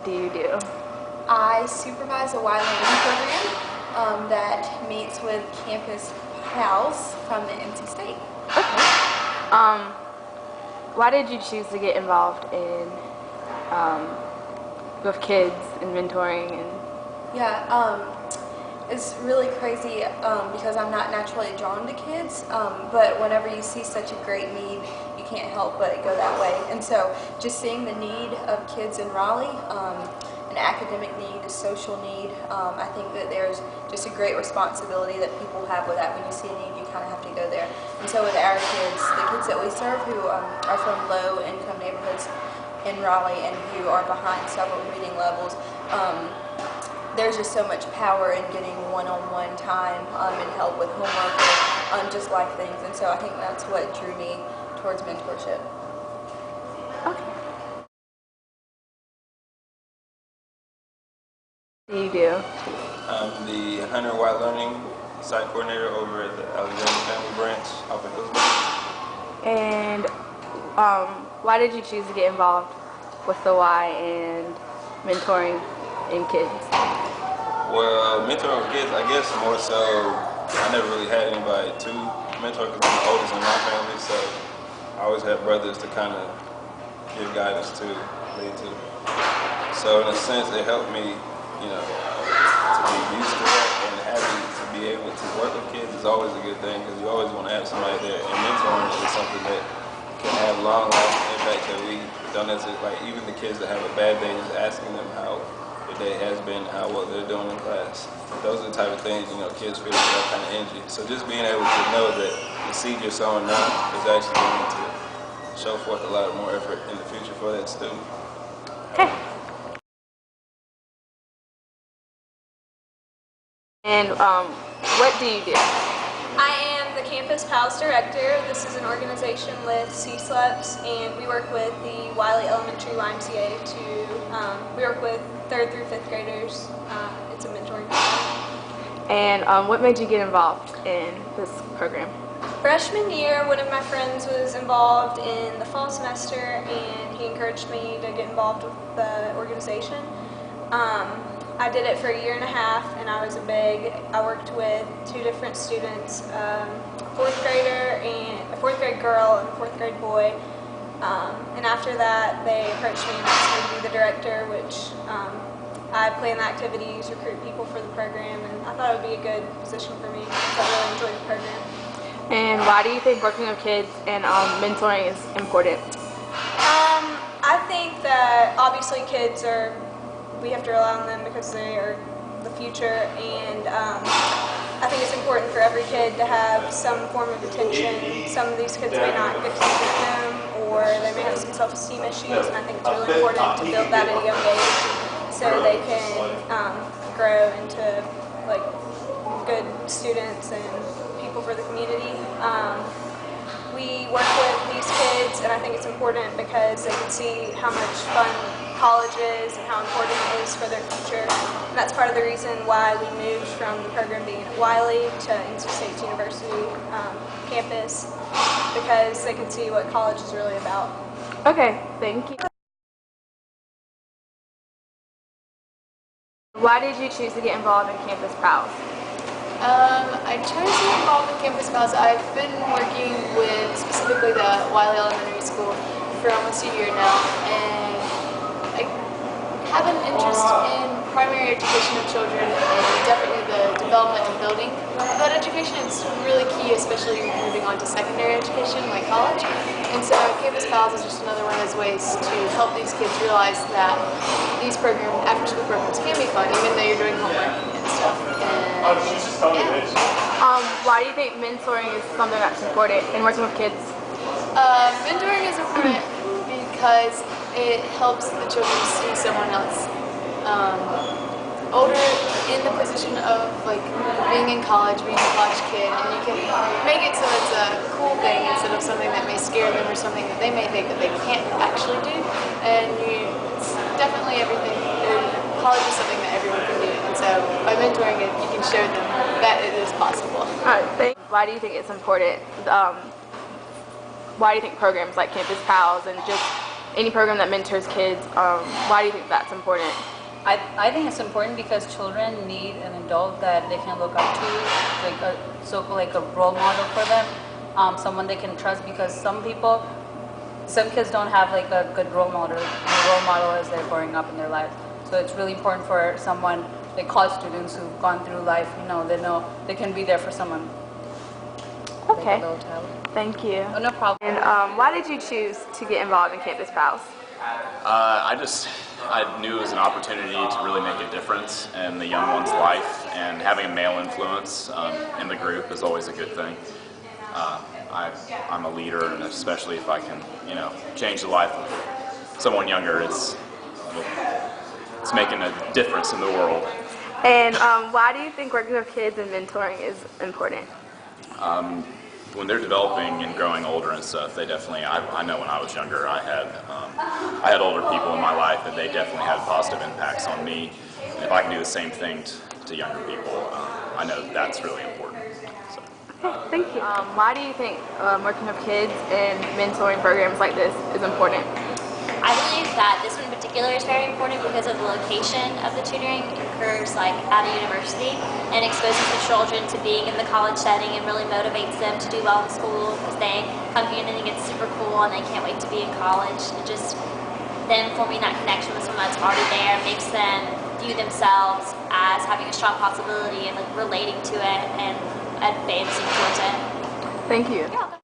do you do? I supervise a Y learning program that meets with campus pals from the NC State. Okay. Why did you choose to get involved in with kids and mentoring and? Yeah, it's really crazy because I'm not naturally drawn to kids, but whenever you see such a great need, you can't help but go that way. And so just seeing the need of kids in Raleigh, an academic need, a social need, I think that there's just a great responsibility that people have with that. When you see a need, you kind of have to go there. And so with our kids, the kids that we serve who are from low income neighborhoods in Raleigh and who are behind several reading levels, there's just so much power in getting one-on-one time and help with homework or just life things. And so I think that's what drew me towards mentorship. Okay. What do you do? I'm the Hunter Y Learning Site Coordinator over at the Alexander Family Branch up in Hillsborough. And why did you choose to get involved with the Y and mentoring in kids? Well, mentoring with kids, I guess more so, I never really had anybody to mentor because I'm the oldest in my family, so I always had brothers to kind of give guidance to, lead to. So in a sense, it helped me, to be used to it, and having to be able to work with kids is always a good thing because you always want to have somebody there, and mentoring is something that can have long-lasting impact that we don't necessarily, like even the kids that have a bad day, just asking them how their day has been, how well they're doing in class. Those are the type of things, kids feel that kind of energy. So just being able to know that the seed you're sowing now is actually going to show forth a lot more effort in the future for that student. Okay. And what do you do? I am the Campus Pals Director. This is an organization with CSLEPs, and we work with the Wiley Elementary YMCA we work with 3rd through 5th graders. It's a mentoring program. And what made you get involved in this program? Freshman year, one of my friends was involved in the fall semester, and he encouraged me to get involved with the organization. I did it for a year and a half, and I worked with 2 different students, a 4th grade girl and a 4th grade boy. And after that, they approached me and asked me to be the director, which I plan the activities, recruit people for the program, and I thought it would be a good position for me because I really enjoy the program. And why do you think working with kids and mentoring is important? I think that obviously we have to rely on them because they are the future, and I think it's important for every kid to have some form of attention. Some of these kids may not get attention at home, or they may have some self-esteem issues, and I think it's really important to build that at a young age so they can grow into good students and people for the community. We work with these kids, and I think it's important because they can see how much fun college is and how important it is for their future. And that's part of the reason why we moved from the program being at Wiley to NC State University campus, because they can see what college is really about. Okay, thank you. Why did you choose to get involved in Campus Pals? I chose to get involved in Campus Pals. I've been working with specifically the Wiley Elementary School for almost a year now, and I have an interest in primary education of children and definitely the development and building of that education. It's really key, especially moving on to secondary education like college. And so Campus Pals is just another one of those ways to help these kids realize that these after-school programs can be fun, even though you're doing homework and stuff. Why do you think mentoring is something that's important in working with kids? Mentoring is important because it helps the children see someone else older in the position of being in college, being a college kid, and you can make it so it's a cool thing instead of something that may scare them or something that they may think that they can't actually do. And it's definitely everything. College is something that everyone can do, and so by mentoring it, you can show them that it is possible. Why do you think it's important? Why do you think programs like Campus Pals and just any program that mentors kids, why do you think that's important? I think it's important because children need an adult that they can look up to, like a role model for them, someone they can trust, because some kids don't have like a good role model as they're growing up in their lives. So it's really important for someone like college students who've gone through life, they know they can be there for someone. Okay. Like a little child. Thank you. Oh, no problem. And why did you choose to get involved in Campus Pals? I knew it was an opportunity to really make a difference in the young one's life, and having a male influence in the group is always a good thing. I'm a leader, and especially if I can, change the life of someone younger, it's making a difference in the world. And why do you think working with kids and mentoring is important? When they're developing and growing older and stuff, they definitely, I know when I was younger, I had older people in my life, and they definitely had positive impacts on me. And if I can do the same thing to younger people, I know that's really important. So. Okay, thank you. Why do you think working with kids and mentoring programs like this is important? I believe that this one in particular is very important because of the location of the tutoring. It occurs at a university and exposes the children to being in the college setting, and really motivates them to do well in school because they come here and they think it's super cool and they can't wait to be in college. And just them forming that connection with someone that's already there makes them view themselves as having a strong possibility and relating to it and advancing towards it. Thank you. You're welcome.